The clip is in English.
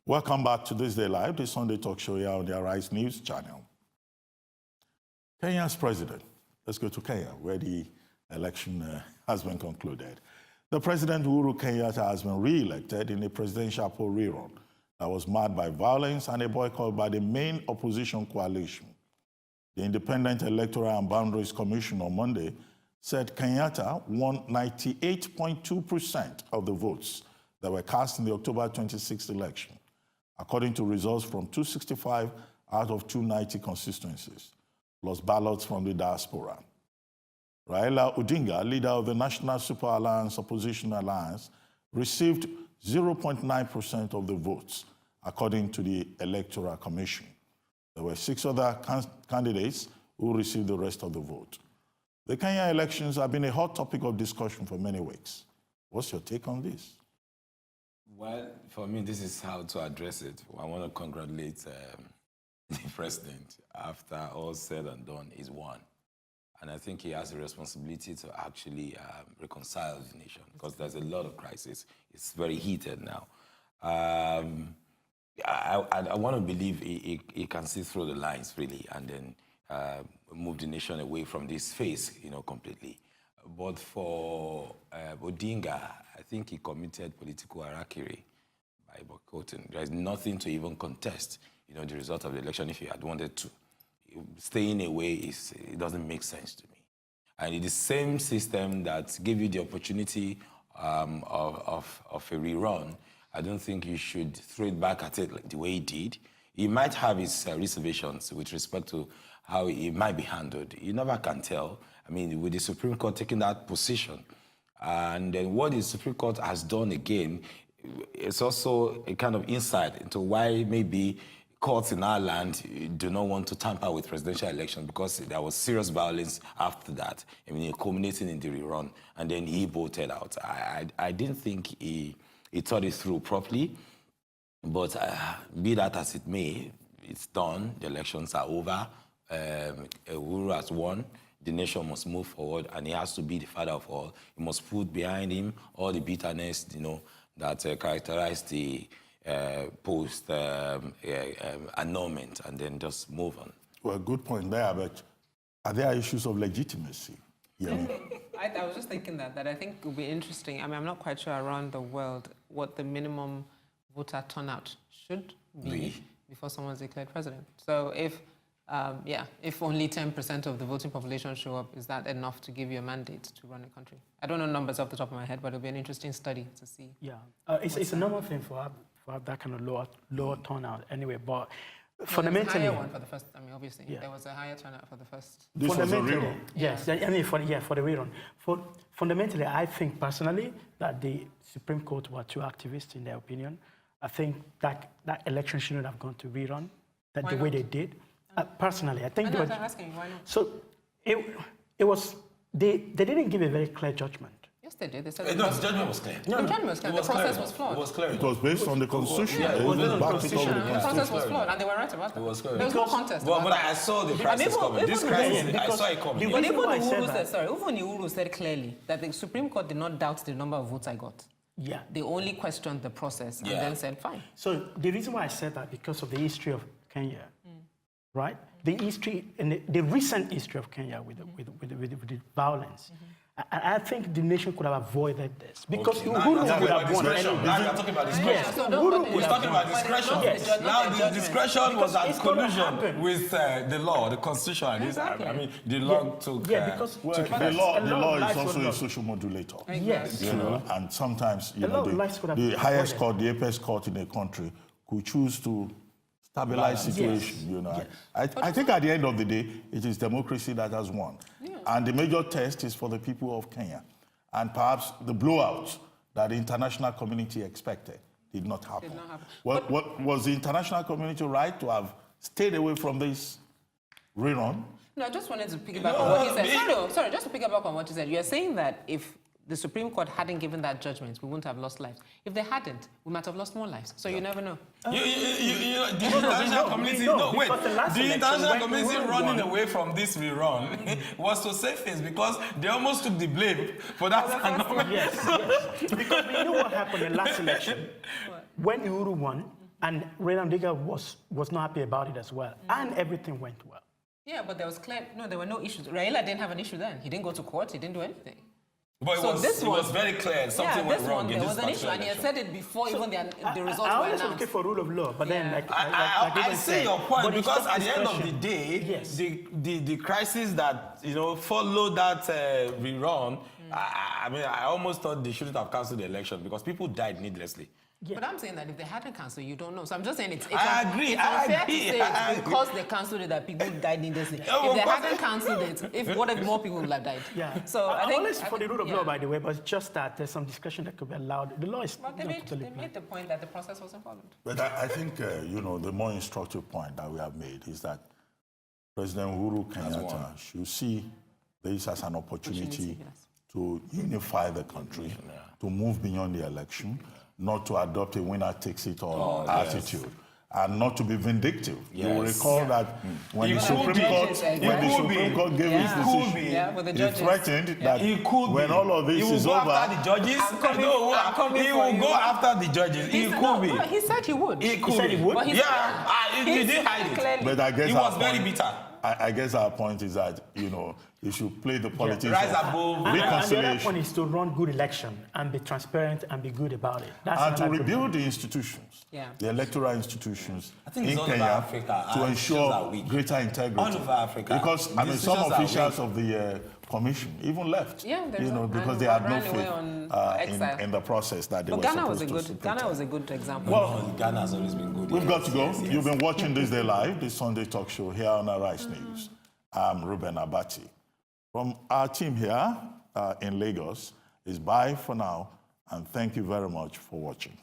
Welcome back to This Day Live, the Sunday talk show here on the Arise News channel. Kenya's president. Let's go to Kenya, where the election has been concluded. The president, Uhuru Kenyatta, has been re-elected in a presidential poll rerun that was marred by violence and a boycott by the main opposition coalition. The Independent Electoral and Boundaries Commission on Monday said Kenyatta won 98.2% of the votes that were cast in the October 26th election, according to results from 265 out of 290 constituencies, plus ballots from the diaspora. Raila Odinga, leader of the National Super Alliance Opposition Alliance, received 0.9% of the votes, according to the Electoral Commission. There were 6 other candidates who received the rest of the vote. The Kenya elections have been a hot topic of discussion for many weeks. What's your take on this? Well, for me, this is how to address it. I want to congratulate the president. After all said and done, he's won. And I think he has a responsibility to actually reconcile the nation, because there's a lot of crisis. It's very heated now. I want to believe he can see through the lines, really, and then move the nation away from this phase, completely. But for Odinga, I think he committed political harakiri by boycotting. There's nothing to even contest, the result of the election if he had wanted to. Staying away, it doesn't make sense to me. And it's the same system that gave you the opportunity of a rerun. I don't think you should throw it back at it like the way he did. He might have his reservations with respect to how it might be handled. You never can tell. I mean, with the Supreme Court taking that position, and then what the Supreme Court has done again, it's also a kind of insight into why maybe courts in our land do not want to tamper with presidential elections, because there was serious violence after that, culminating in the rerun, and then he voted out. I didn't think he thought it through properly, but be that as it may, it's done. The elections are over. Uhuru has won. The nation must move forward, and he has to be the father of all. He must put behind him all the bitterness, that characterized the post-annulment, and then just move on. Well, good point there, but are there issues of legitimacy? Yeah. I was just thinking that I think it would be interesting. I mean, I'm not quite sure around the world what the minimum voter turnout should be before someone's declared president. So if only 10% of the voting population show up, is that enough to give you a mandate to run a country? I don't know numbers off the top of my head, but it'll be an interesting study to see. Yeah, it's a normal thing for that kind of lower turnout anyway, but fundamentally... There was a higher one for the first, obviously. Yeah. There was a higher turnout for the first... This was a rerun. Yes, for the rerun. Fundamentally, I think personally that the Supreme Court were too activist in their opinion. I think that election shouldn't have gone to rerun the way they did. Personally, I think... I'm asking, why not? So, it was... They didn't give a very clear judgment. Yes, they did. They said the judgment was clear. The judgment was clear. The process was flawed. It was clear. It was based on the Constitution. Yeah, it was based on the Constitution. The process was flawed, and they were right about that. It was clear. There was no contest. But I saw the crisis coming. This crisis, I saw it coming. But even Uhuru said clearly that the Supreme Court did not doubt the number of votes I got. Yeah. They only questioned the process and then said, fine. So the reason why I said that, because of the history of Kenya, right? The history and the recent history of Kenya with the violence. I think the nation could have avoided this, because Uhuru would have won. Now you're talking about discretion. Yes, Uhuru We're talking about discretion. Yes. Now the discretion was at collusion with the law, the Constitution. Exactly. I mean, the law took... because the law is also a social modulator. Yes. And sometimes, the highest court, the apex court in a country, could choose to stabilize situation. I think at the end of the day, it is democracy that has won. And the major test is for the people of Kenya. And perhaps the blowout that the international community expected did not happen. Was the international community right to have stayed away from this rerun? No, I just wanted to piggyback on what he said. Sorry, just to piggyback on what you said. You're saying that if the Supreme Court hadn't given that judgment, we wouldn't have lost lives. If they hadn't, we might have lost more lives. So you never know. The international community, the international community running away from this rerun was to say things, because they almost took the blame for that. Yes. Because we know what happened in the last election. When Uhuru won, And Raylan Digger was not happy about it as well. And everything went well. Yeah, but there were no issues. Raila didn't have an issue then. He didn't go to court. He didn't do anything. But it was very clear something went wrong in there this was an issue, and he had said it before even the results were I always announced. advocate for rule of law, but then I see your point, because at the end of the day, yes. the crisis that followed that rerun, I almost thought they shouldn't have cancelled the election because people died needlessly. Yeah. But I'm saying that if they hadn't cancelled, you don't know. So I'm just saying it's I agree. It's unfair to say it's because they cancelled it that people died needlessly. If they hadn't cancelled it, what if more people would have died? Yeah. So I I'm think always for the rule of law, by the way, but it's just that there's some discussion that could be allowed. The law is But they made the point that the process wasn't followed. But I think, the more instructive point that we have made is that President Uhuru Kenyatta should see this as an opportunity to unify the country, to move beyond the election, not to adopt a winner-takes-it-all attitude, and not to be vindictive. You will recall that when the Supreme Court gave his decision, he threatened that when all of this is over, he will go after the judges. He said he would. He said he would? He didn't hide it. But I guess he was very bitter. I guess our point is that, you should play the politics rise of above. reconciliation. And the other point is to run good election and be transparent and be good about it. And to rebuild the institutions, the electoral institutions in Kenya, to ensure greater integrity. All over Africa. Because, some officials of the commission even left, because they had no faith in the process that they were supposed to. Ghana was a good example. Well, Ghana has always been good. We've got to go. Yes. You've been watching This Day Live, this Sunday talk show here on Arise News. I'm Ruben Abati. From our team here in Lagos, is bye for now, and thank you very much for watching.